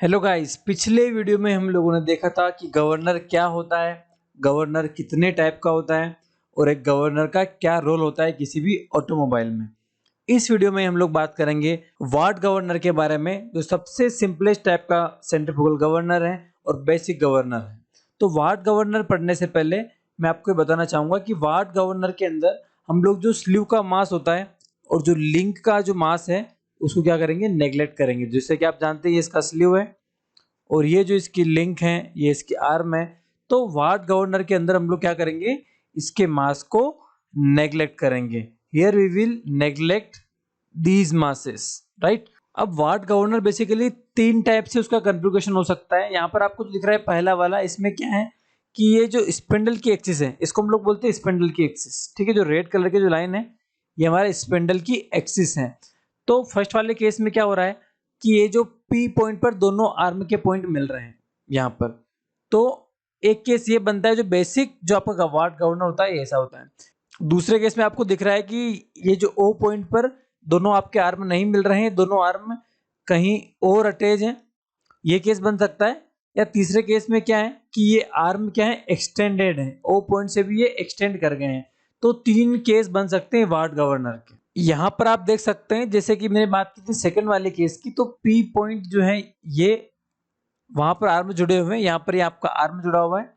Hello guys, पिछले video में हम लोगों ने देखा था कि गवर्नर क्या होता है, गवर्नर कितने टाइप का होता है और एक गवर्नर का क्या रोल होता है किसी भी ऑटोमोबाइल में। इस वीडियो में हम लोग बात करेंगे वार्ड गवर्नर के बारे में, जो सबसे सिंपलेस्ट टाइप का सेंट्रीफ्यूगल गवर्नर है और बेसिक गवर्नर है। तो वार्ड गवर्नर पढ़ने से पहले मैं आपको ये बताना चाहूँगा कि वार्ड गवर्नर के अंदर हम लोग जो स्लीव का मास होता है और जो लिंक का जो मास है उसको क्या करेंगे, नेग्लेक्ट करेंगे। जैसे कि आप जानते हैं ये इसका स्लीव है और ये जो इसकी लिंक है ये इसकी आर्म है। तो वार्ड गवर्नर के अंदर हम लोग क्या करेंगे, इसके मास को नेग्लेक्ट करेंगे। Here we will neglect these masses, right. अब वार्ड गवर्नर बेसिकली तीन टाइप से उसका कॉन्फ़िगरेशन हो सकता है। यहाँ पर आपको जो दिख रहा है पहला वाला, इसमें क्या है कि ये जो स्पिंडल की एक्सिस है इसको हम लोग बोलते हैं स्पिंडल की एक्सिस, ठीक है। जो रेड कलर की जो लाइन है ये हमारे स्पिंडल की एक्सिस है। तो फर्स्ट वाले केस में क्या हो रहा है कि ये जो P पॉइंट पर दोनों आर्म के पॉइंट मिल रहे हैं यहाँ पर। तो एक केस ये बनता है, जो बेसिक जो आपका वार्ड गवर्नर होता है ऐसा होता है। दूसरे केस में आपको दिख रहा है कि ये जो O पॉइंट पर दोनों आपके आर्म नहीं मिल रहे हैं, दोनों आर्म कहीं और अटैच हैं, ये केस बन सकता है। या तीसरे केस में क्या है कि ये आर्म क्या है, एक्सटेंडेड है, O पॉइंट से भी ये एक्सटेंड कर गए हैं। तो तीन केस बन सकते हैं वार्ड गवर्नर के। यहाँ पर आप देख सकते हैं, जैसे कि मैंने बात की थी सेकंड वाले केस की, तो P पॉइंट जो है ये वहां पर आर्म जुड़े हुए हैं, यहाँ पर ये आपका आर्म जुड़ा हुआ है,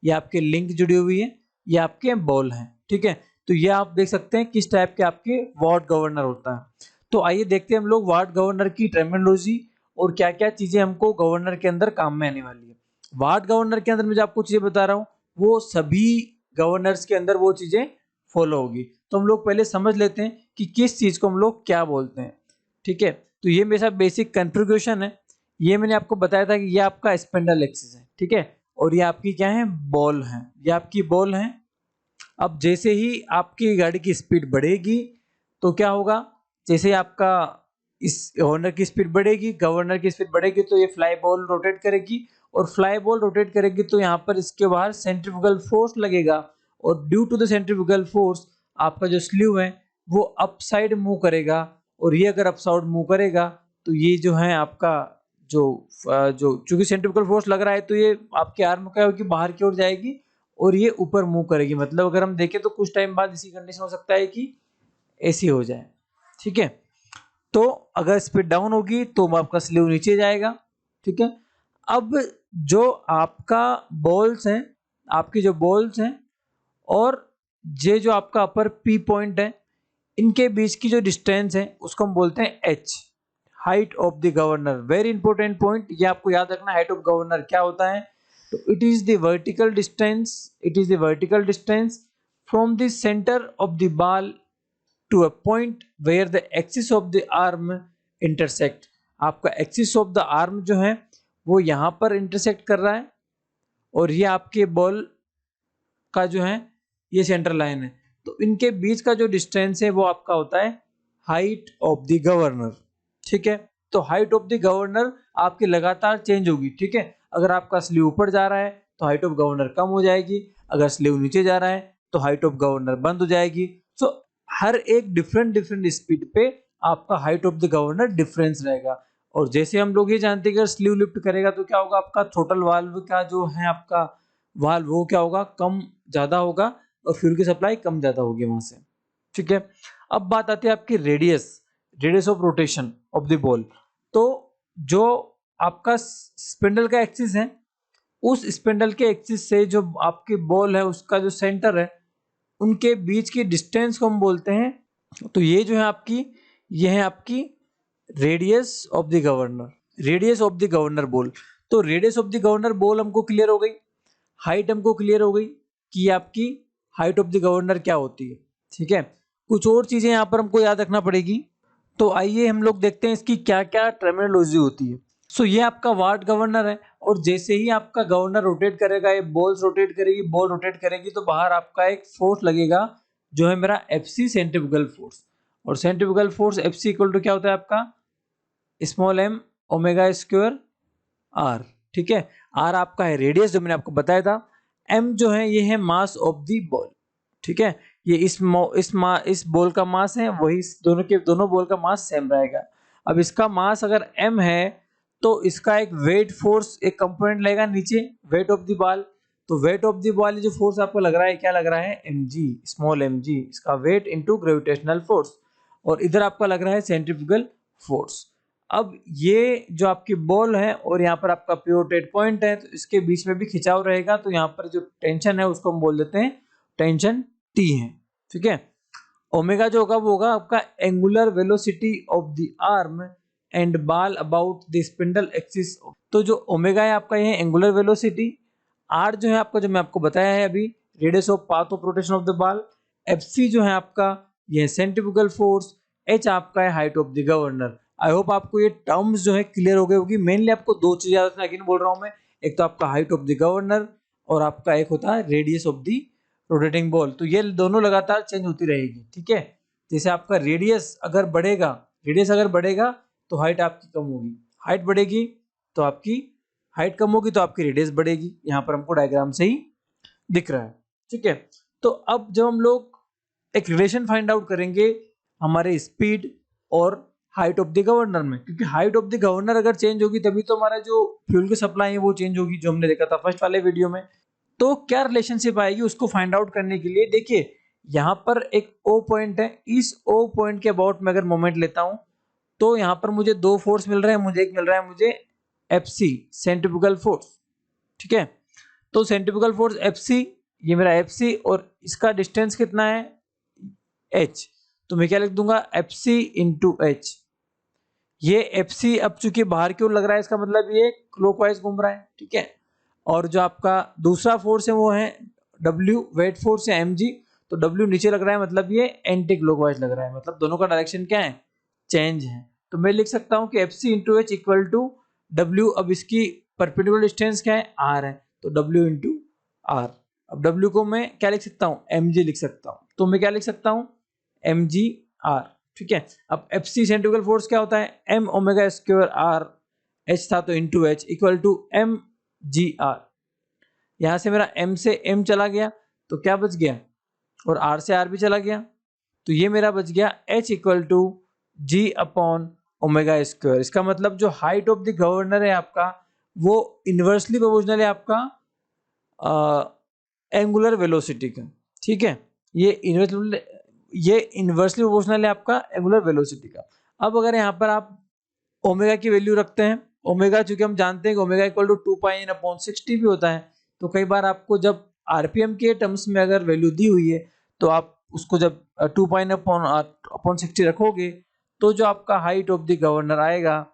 ये आपके लिंक जुड़ी हुई है, ये आपके बॉल हैं, ठीक है। तो ये आप देख सकते हैं किस टाइप के आपके वार्ड गवर्नर होता है। तो आइए देखते हैं हम लोग वार्ड गवर्नर की टर्मिनोलॉजी और क्या क्या चीजें हमको गवर्नर के अंदर काम में आने वाली है। वार्ड गवर्नर के अंदर मैं जो आपको चीजें बता रहा हूँ वो सभी गवर्नर्स के अंदर वो चीजें फॉलो होगी। तो हम लोग पहले समझ लेते हैं कि किस चीज को हम लोग क्या बोलते हैं, ठीक है। तो ये मेरा बेसिक कॉन्फ़िगरेशन है। ये मैंने आपको बताया था कि ये आपका स्पिंडल एक्सिस है, ठीक है। और ये आपकी क्या है, बॉल है, ये आपकी बॉल है। अब जैसे ही आपकी गाड़ी की स्पीड बढ़ेगी तो क्या होगा, जैसे ही आपका इस गवर्नर की स्पीड बढ़ेगी, गवर्नर की स्पीड बढ़ेगी तो ये फ्लाई बॉल रोटेट करेगी और फ्लाई बॉल रोटेट करेगी तो यहाँ पर इसके बाहर सेंट्रीफ्यूगल फोर्स लगेगा और due to the centrifugal force आपका जो स्लीव है वो अप साइड मूव करेगा। और ये अगर अप साइड मूव करेगा तो ये जो है आपका जो जो चूंकि सेंट्रीफ्यूगल फोर्स लग रहा है तो ये आपके आर्म क्या होगी, बाहर की ओर जाएगी और ये ऊपर मूव करेगी। मतलब अगर हम देखें तो कुछ टाइम बाद इसी कंडीशन हो सकता है कि ऐसी हो जाए, ठीक है। तो अगर स्पीड डाउन होगी तो आपका स्लीव नीचे जाएगा, ठीक है। अब जो आपका बॉल्स हैं, आपकी जो बॉल्स हैं और ये जो आपका अपर P पॉइंट है, इनके बीच की जो डिस्टेंस है उसको हम बोलते हैं H, height of the governor. Very important point, ये आपको याद रखना, हाइट ऑफ गवर्नर क्या होता है। तो it is the vertical distance, it is the vertical distance from the centre of the ball to a point where the axis of the arm intersect. आपका axis of the arm जो है वो यहाँ पर इंटरसेक्ट कर रहा है और ये आपके बॉल का जो है ये सेंटर लाइन है। तो इनके बीच का जो डिस्टेंस है वो आपका होता है हाइट ऑफ द गवर्नर, ठीक है। तो हाइट ऑफ द गवर्नर आपकी लगातार चेंज होगी, ठीक है। अगर आपका स्लीव ऊपर जा रहा है तो हाइट ऑफ गवर्नर कम हो जाएगी, अगर स्लीव नीचे जा रहा है तो हाइट ऑफ गवर्नर बंद हो जाएगी। सो हर एक डिफरेंट डिफरेंट स्पीड पे आपका height of the governor difference रहेगा। और जैसे हम लोग ये जानते हैं कि अगर स्लीव लिफ्ट करेगा तो क्या होगा, आपका थ्रोटल वाल्व का जो है आपका वाल्व वो क्या होगा, कम ज्यादा होगा और फ्यूल की सप्लाई कम ज्यादा होगी वहां से, ठीक है। अब बात आती है आपकी radius, radius of rotation of the ball. तो जो आपका स्पिंडल का एक्सिस है, उस स्पिंडल के एक्सिस से जो आपकी बॉल है उसका जो सेंटर है, उनके बीच की डिस्टेंस को हम बोलते हैं। तो ये जो है आपकी, ये है आपकी radius of the governor, radius of the governor ball. तो radius of the governor ball हमको क्लियर हो गई, हाइट हमको क्लियर हो गई कि आपकी हाइट ऑफ द गवर्नर क्या होती है, ठीक है। कुछ और चीजें यहाँ पर हमको याद रखना पड़ेगी। तो आइए हम लोग देखते हैं इसकी क्या क्या टर्मिनोलॉजी होती है। सो ये आपका वार्ड गवर्नर है और जैसे ही आपका गवर्नर रोटेट करेगा, ये बॉल्स रोटेट करेगी, बॉल रोटेट करेगी तो बाहर आपका एक फोर्स लगेगा जो है मेरा FC सेंट्रीफ्यूगल फोर्स। और centrifugal force FC equal to क्या होता है आपका small m omega square r, ठीक है। r आपका है रेडियस जो मैंने आपको बताया था, m जो है ये है मास ऑफ द बॉल, ठीक है। ये इस बॉल का मास है, वही दोनों बॉल का मास सेम रहेगा। अब इसका मास अगर m है तो इसका एक वेट फोर्स एक कंपोनेंट लगेगा नीचे, वेट ऑफ द बॉल। तो वेट ऑफ द बॉल जो फोर्स आपको लग रहा है क्या लग रहा है, mg, स्मॉल mg, इसका वेट इनटू ग्रेविटेशनल फोर्स, और इधर आपका लग रहा है सेंट्रीफ्यूगल फोर्स। अब ये जो आपकी बॉल है और यहाँ पर आपका पिवोटेड पॉइंट है, तो इसके बीच में भी खिंचाव रहेगा, तो यहाँ पर जो टेंशन है उसको हम बोल देते हैं टेंशन T है, ठीक है। ओमेगा जो होगा वो होगा आपका angular velocity of the arm and ball about the spindle axis. तो जो ओमेगा है आपका ये एंगुलर वेलोसिटी, आर जो है आपका, जो मैं आपको बताया है अभी, radius of path of rotation of the ball, FC जो है आपका ये सेंट्रीफ्यूगल फोर्स, एच आपका है height of the governor. I hope आपको ये टर्म्स जो है क्लियर हो गए होगी। मेनली आपको दो चीजें अगेन बोल रहा हूं मैं, एक तो आपका हाइट ऑफ द गवर्नर और आपका एक होता है radius of the rotating ball. तो ये दोनों लगातार चेंज होती रहेगी, ठीक है। जैसे आपका रेडियस अगर बढ़ेगा तो हाइट आपकी कम होगी, हाइट बढ़ेगी तो आपकी हाइट कम होगी, तो आपकी रेडियस बढ़ेगी। यहाँ पर हमको डायग्राम से ही दिख रहा है, ठीक है। तो अब जब हम लोग एक रिलेशन फाइंड आउट करेंगे हमारे स्पीड और हाइट ऑफ द गवर्नर में, क्योंकि हाइट ऑफ द गवर्नर अगर चेंज होगी तभी तो हमारा जो फ्यूल की सप्लाई है वो चेंज होगी, जो हमने देखा था फर्स्ट वाले वीडियो में। तो क्या रिलेशनशिप आएगी उसको फाइंड आउट करने के लिए देखिए, यहाँ पर एक O पॉइंट है, इस O पॉइंट के अबाउट में अगर मोमेंट लेता हूं तो यहाँ पर मुझे दो फोर्स मिल रहे हैं, मुझे एक मिल रहा है मुझे FC सेंट्रीफ्यूगल फोर्स, ठीक है। तो सेंट्रीफ्यूगल फोर्स FC, ये मेरा FC, और इसका डिस्टेंस कितना है h, तो मैं क्या लिख दूंगा FC इंटू एच। ये FC अब चूंकि बाहर की ओर लग रहा है, इसका मतलब ये क्लॉकवाइज घूम रहा है, ठीक है। और जो आपका दूसरा फोर्स है वो है W, वेट फोर्स है mg, तो W नीचे लग रहा है, मतलब ये एंटी क्लॉकवाइज लग रहा है, मतलब दोनों का डायरेक्शन क्या है, चेंज है। तो मैं लिख सकता हूं कि FC into h equal to W, अब इसकी परपेंडिकुलर डिस्टेंस क्या है, R है, तो W इंटू R। अब W को मैं क्या लिख सकता हूँ, mg लिख सकता हूँ, तो मैं क्या लिख सकता हूँ, mg R, ठीक है। अब FC सेंट्रीफ्यूगल फोर्स क्या होता है, m omega square R, h था तो into h equal to mg/r। यहां से मेरा m से m चला गया तो क्या बच गया, और r से r भी चला गया, तो ये मेरा बच गया h equal to g upon omega square. इसका मतलब जो हाइट ऑफ द गवर्नर है आपका वो इनवर्सली प्रोपोर्शनल है आपका एंगुलर वेलोसिटी का, ठीक है। ये इनवर्सली प्रोपोर्शनल है आपका एंगुलर वेलोसिटी का। अब अगर यहाँ पर आप ओमेगा की वैल्यू रखते हैं, ओमेगा चूंकि हम जानते हैं कि ओमेगा इक्वल टू 2πn/60 भी होता है, तो कई बार आपको जब आरपीएम के टर्म्स में अगर वैल्यू दी हुई है तो आप उसको जब 2πn/60 रखोगे तो जो आपका हाइट ऑफ द गवर्नर आएगा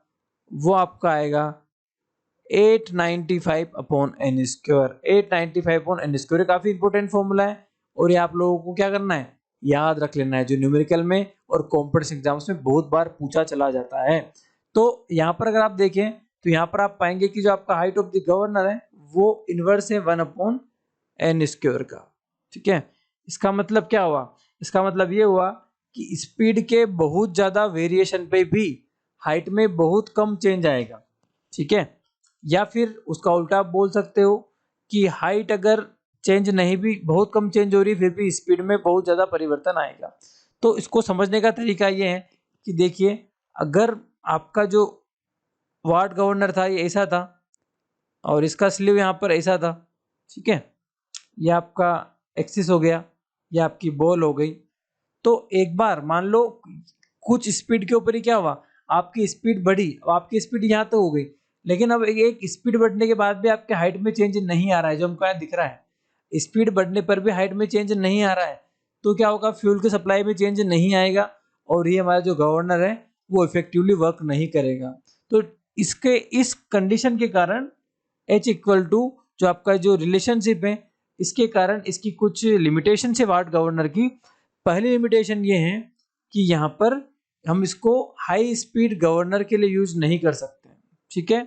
वो आपका आएगा 895/n²। 895/n², काफी इंपॉर्टेंट फॉर्मूला है, और ये आप लोगों को क्या करना है, याद रख लेना है, जो न्यूमेरिकल में और कॉम्पिटिशन एग्जाम्स में बहुत बार पूछा चला जाता है। तो यहाँ पर अगर आप देखें तो यहाँ पर आप पाएंगे कि जो आपका हाइट ऑफ द गवर्नर है वो इनवर्स है 1/n² का, ठीक है। इसका मतलब क्या हुआ, इसका मतलब ये हुआ कि स्पीड के बहुत ज्यादा वेरिएशन पे भी हाइट में बहुत कम चेंज आएगा, ठीक है। या फिर उसका उल्टा आप बोल सकते हो कि हाइट अगर चेंज नहीं भी, बहुत कम चेंज हो रही, फिर भी स्पीड में बहुत ज्यादा परिवर्तन आएगा। तो इसको समझने का तरीका ये है कि देखिए, अगर आपका जो वाट गवर्नर था ये ऐसा था और इसका स्लीव यहाँ पर ऐसा था, ठीक है, ये आपका एक्सिस हो गया, ये आपकी बॉल हो गई। तो एक बार मान लो कुछ स्पीड के ऊपर ही क्या हुआ, आपकी स्पीड बढ़ी, आपकी स्पीड यहाँ तो हो गई, लेकिन अब एक स्पीड बढ़ने के बाद भी आपके हाइट में चेंज नहीं आ रहा है, जो हमको यहाँ दिख रहा है, स्पीड बढ़ने पर भी हाइट में चेंज नहीं आ रहा है, तो क्या होगा, फ्यूल की सप्लाई में चेंज नहीं आएगा और ये हमारा जो गवर्नर है वो इफेक्टिवली वर्क नहीं करेगा। तो इसके इस कंडीशन के कारण H इक्वल टू जो आपका जो रिलेशनशिप है, इसके कारण इसकी कुछ लिमिटेशन है वाट गवर्नर की। पहली लिमिटेशन ये है कि यहाँ पर हम इसको हाई स्पीड गवर्नर के लिए यूज नहीं कर सकते, ठीक है।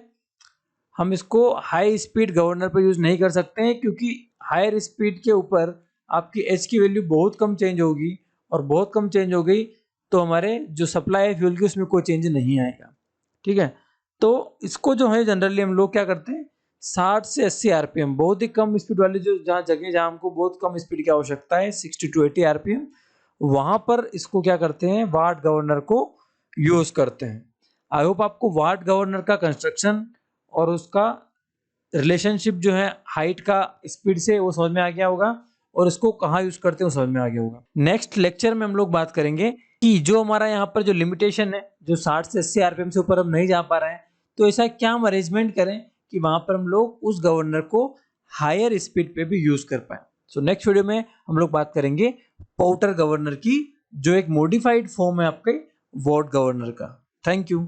हम इसको हाई स्पीड गवर्नर पर यूज नहीं कर सकते हैं क्योंकि हायर स्पीड के ऊपर आपकी एच की वैल्यू बहुत कम चेंज होगी, और बहुत कम चेंज हो गई तो हमारे जो सप्लाई है फ्यूल की उसमें कोई चेंज नहीं आएगा, ठीक है। तो इसको जो है जनरली हम लोग क्या करते हैं, 60 से 80 आरपीएम, बहुत ही कम स्पीड वाली जो जहाँ हमको बहुत कम स्पीड की आवश्यकता है, 60 to 80 आरपीएम, वहां पर इसको क्या करते हैं, वाट गवर्नर को यूज करते हैं। आई होप आपको वाट गवर्नर का कंस्ट्रक्शन और उसका रिलेशनशिप जो है हाइट का स्पीड से वो समझ में आ गया होगा और इसको कहाँ यूज करते हैं वो समझ में आ गया होगा। नेक्स्ट लेक्चर में हम लोग बात करेंगे कि जो हमारा यहाँ पर जो लिमिटेशन है, जो 60 से 80 आरपीएम से ऊपर हम नहीं जा पा रहे हैं, तो ऐसा क्या हम अरेंजमेंट करें कि वहां पर हम लोग उस गवर्नर को हायर स्पीड पे भी यूज कर पाए। सो नेक्स्ट वीडियो में हम लोग बात करेंगे पोर्टर गवर्नर की, जो एक मॉडिफाइड फॉर्म है आपके वॉट गवर्नर का। Thank you.